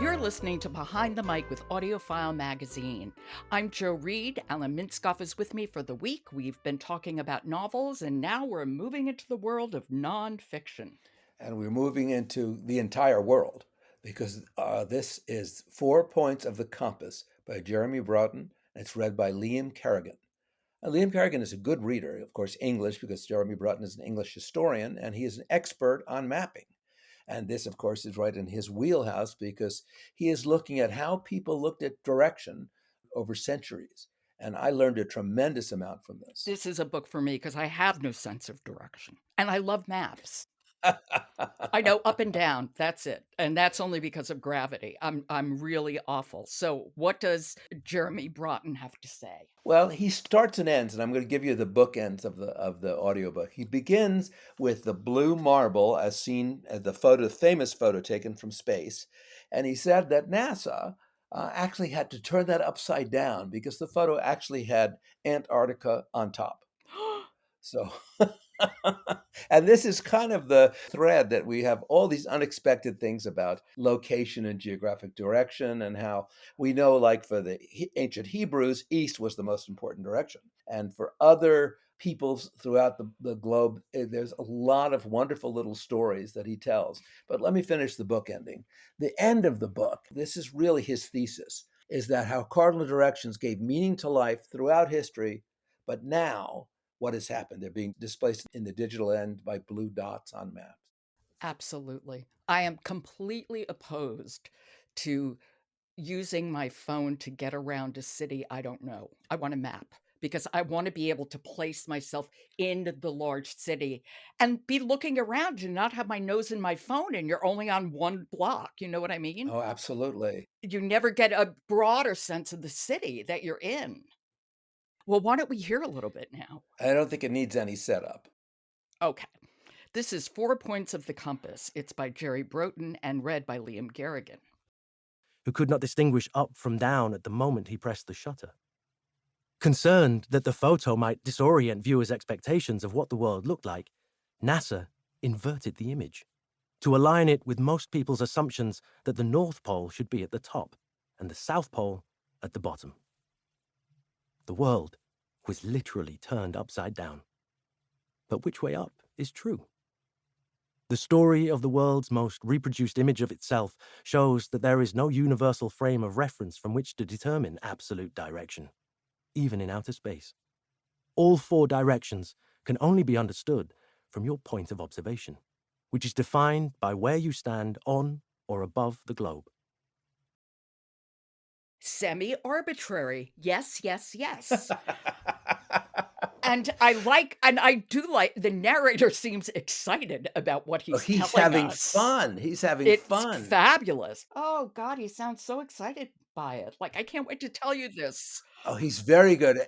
You're listening to Behind the Mic with AudioFile magazine. I'm Jo Reed. Alan Minskoff is with me for the week. We've been talking about novels, and now we're moving into the world of nonfiction. And we're moving into the entire world because this is 4 Points of the Compass by Jerry Brotton, and it's read by Liam Garrigan. Liam Garrigan is a good reader, of course, English, because Jeremy Brotton is an English historian, and he is an expert on mapping. And this, of course, is right in his wheelhouse because he is looking at how people looked at direction over centuries. And I learned a tremendous amount from this. This is a book for me because I have no sense of direction, and I love maps. I know up and down, that's it, and that's only because of gravity. I'm really awful. So what does Jeremy Brotton have to say? Well, he starts and ends, and I'm going to give you the bookends of the audiobook. He begins with the blue marble as seen as the famous photo taken from space, and he said that NASA actually had to turn that upside down because the photo actually had Antarctica on top. So, and this is kind of the thread that we have all these unexpected things about location and geographic direction, and how we know, like for the ancient Hebrews, east was the most important direction. And for other peoples throughout the globe, there's a lot of wonderful little stories that he tells. But let me finish the book ending. The end of the book, this is really his thesis, is that how cardinal directions gave meaning to life throughout history, but now what has happened? They're being displaced in the digital end by blue dots on maps. Absolutely. I am completely opposed to using my phone to get around a city I don't know. I want a map because I want to be able to place myself in the large city and be looking around and not have my nose in my phone and you're only on one block. You know what I mean? Oh, absolutely. You never get a broader sense of the city that you're in. Well, why don't we hear a little bit now? I don't think it needs any setup. Okay. This is 4 Points of the Compass. It's by Jerry Brotton and read by Liam Garrigan. Who could not distinguish up from down at the moment he pressed the shutter. Concerned that the photo might disorient viewers' expectations of what the world looked like, NASA inverted the image to align it with most people's assumptions that the North Pole should be at the top and the South Pole at the bottom. The world was literally turned upside down. But which way up is true? The story of the world's most reproduced image of itself shows that there is no universal frame of reference from which to determine absolute direction, even in outer space. All 4 directions can only be understood from your point of observation, which is defined by where you stand on or above the globe. Semi-arbitrary. Yes, yes, yes. And I do like the narrator seems excited about what Oh, he's he's telling having us. fun. He's having It's fun. fabulous. Oh god, he sounds so excited by it. Like, I can't wait to tell you this. Oh, he's very good.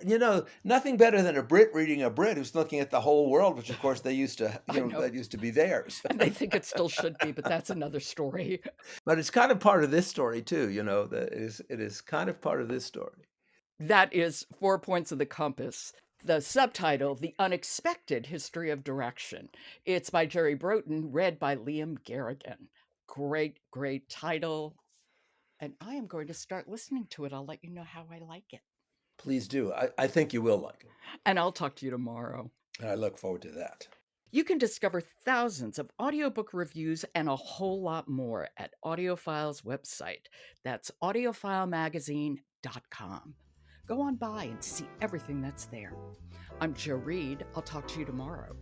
Nothing better than a Brit reading a Brit who's looking at the whole world, which of course they used to, I know, that used to be theirs. and they think it still should be, but that's another story. But it's kind of part of this story too, that it is kind of part of this story. That is 4 Points of the Compass. The subtitle, The Unexpected History of Direction. It's by Jerry Brotton, read by Liam Garrigan. Great, great title. And I am going to start listening to it. I'll let you know how I like it. Please do. I think you will like it. And I'll talk to you tomorrow. And I look forward to that. You can discover thousands of audiobook reviews and a whole lot more at AudioFile's website. That's audiofilemagazine.com. Go on by and see everything that's there. I'm Jo Reed. I'll talk to you tomorrow.